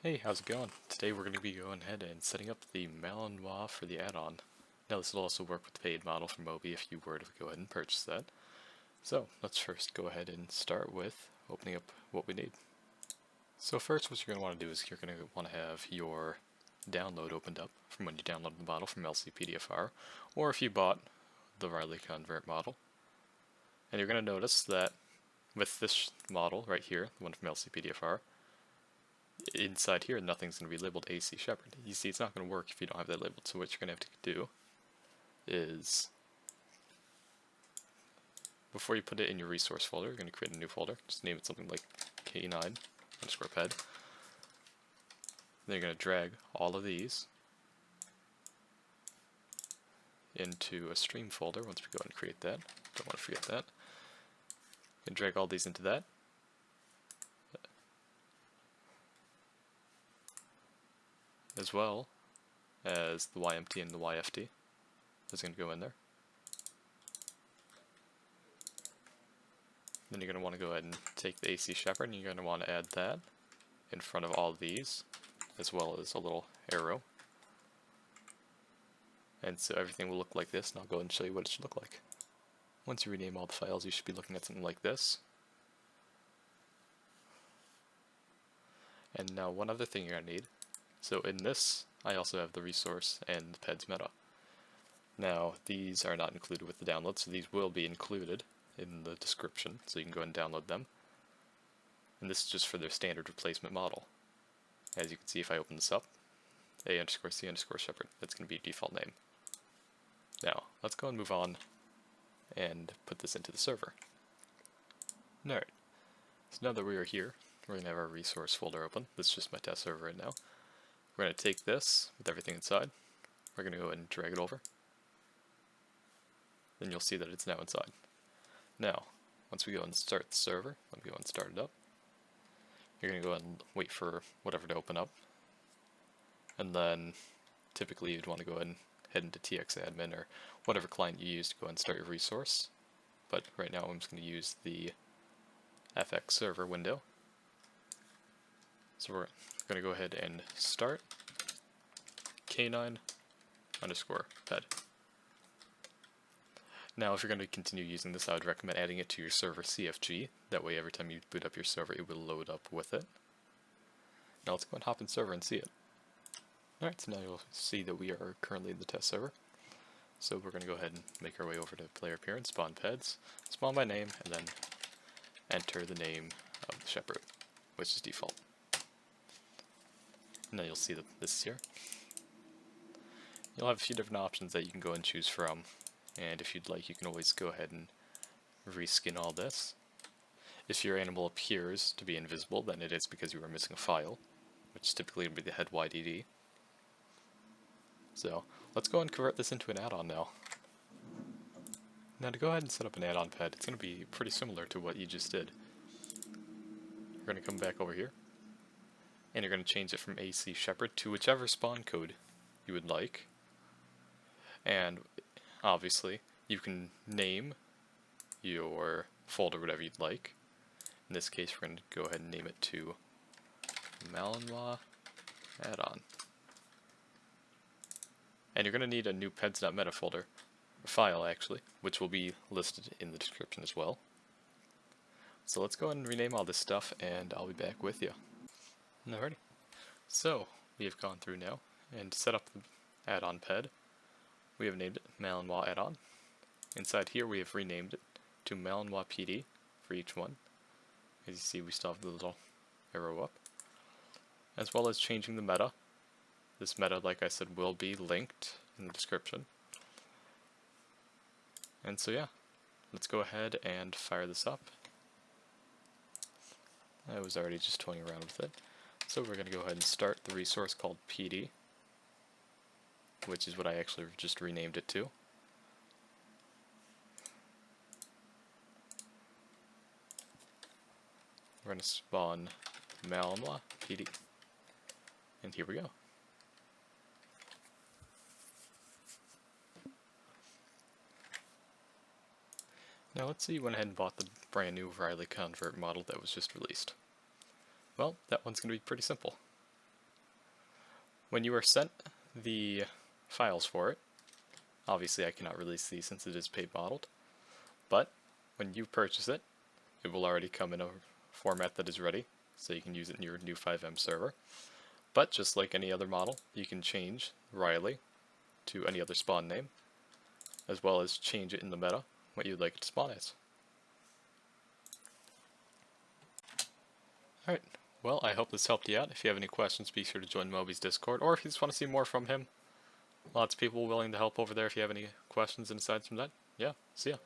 Hey, how's it going? Today we're going to be going ahead and setting up the Malinois for the add-on. Now this will also work with the paid model for Moby if you were to go ahead and purchase that. So let's first go ahead and start with opening up what we need. So first what you're going to want to do is you're going to want to have your download opened up from when you downloaded the model from LCPDFR, or if you bought the Riley Convert model. And you're going to notice that with this model right here, the one from LCPDFR, inside here nothing's going to be labeled AC Shepherd. You see, it's not going to work if you don't have that labeled, so what you're going to have to do is, before you put it in your resource folder, you're going to create a new folder. Just name it something like K9_ped. Then you're going to drag all of these into a stream folder once we go and create that. Don't want to forget that. And drag all these into that. As well as the YMT and the YFT. That's going to go in there. Then you're going to want to go ahead and take the AC Shepherd and you're going to want to add that in front of all of these, as well as a little arrow. And so everything will look like this, and I'll go ahead and show you what it should look like. Once you rename all the files, you should be looking at something like this. And now one other thing you're going to need. So in this, I also have the resource and the PEDS meta. Now, these are not included with the download, so these will be included in the description, so you can go ahead and download them. And this is just for their standard replacement model. As you can see, if I open this up, A_C_Shepherd, that's going to be default name. Now, let's go and move on and put this into the server. Alright, so now that we are here, we're going to have our resource folder open. This is just my test server right now. We're going to take this with everything inside. We're going to go ahead and drag it over. Then you'll see that it's now inside. Now, once we go and start the server, let me go and start it up. You're going to go ahead and wait for whatever to open up. And then, typically you'd want to go ahead and head into TXAdmin or whatever client you use to go ahead and start your resource. But right now I'm just going to use the FX server window. So we're going to go ahead and start K9_ped. Now, if you're going to continue using this, I would recommend adding it to your server CFG. That way, every time you boot up your server, it will load up with it. Now, let's go and hop in server and see it. Alright, so now you'll see that we are currently in the test server. So we're going to go ahead and make our way over to player appearance, spawn PEDS, spawn by name, and then enter the name of the shepherd, which is default. And then you'll see that this is here. You'll have a few different options that you can go and choose from. And if you'd like, you can always go ahead and reskin all this. If your animal appears to be invisible, then it is because you were missing a file, which typically would be the head YDD. So let's go and convert this into an add-on now. Now to go ahead and set up an add-on ped, it's going to be pretty similar to what you just did. You're going to come back over here, and you're going to change it from AC Shepherd to whichever spawn code you would like. And obviously, you can name your folder whatever you'd like. In this case, we're going to go ahead and name it to Malinois add-on. And you're going to need a new peds.meta folder, or file actually, which will be listed in the description as well. So let's go ahead and rename all this stuff, and I'll be back with you. Alrighty. So, we have gone through now, and to set up the add-on ped, we have named it Malinois add-on. Inside here we have renamed it to Malinois PD for each one. As you see, we still have the little arrow up. As well as changing the meta. This meta, like I said, will be linked in the description. And so yeah, let's go ahead and fire this up. I was already just toying around with it. So we're going to go ahead and start the resource called PD, which is what I actually just renamed it to. We're going to spawn Malinois PD. And here we go. Now let's say you went ahead and bought the brand new Riley Convert model that was just released. Well, that one's going to be pretty simple. when you are sent the files for it, obviously I cannot release these since it is paid modeled, but when you purchase it, it will already come in a format that is ready, so you can use it in your new FiveM server. But just like any other model, you can change Riley to any other spawn name, as well as change it in the meta, what you'd like it to spawn as. Alright, well, I hope this helped you out. If you have any questions, be sure to join Moby's Discord, or if you just want to see more from him, lots of people willing to help over there if you have any questions. And aside from that, yeah, see ya.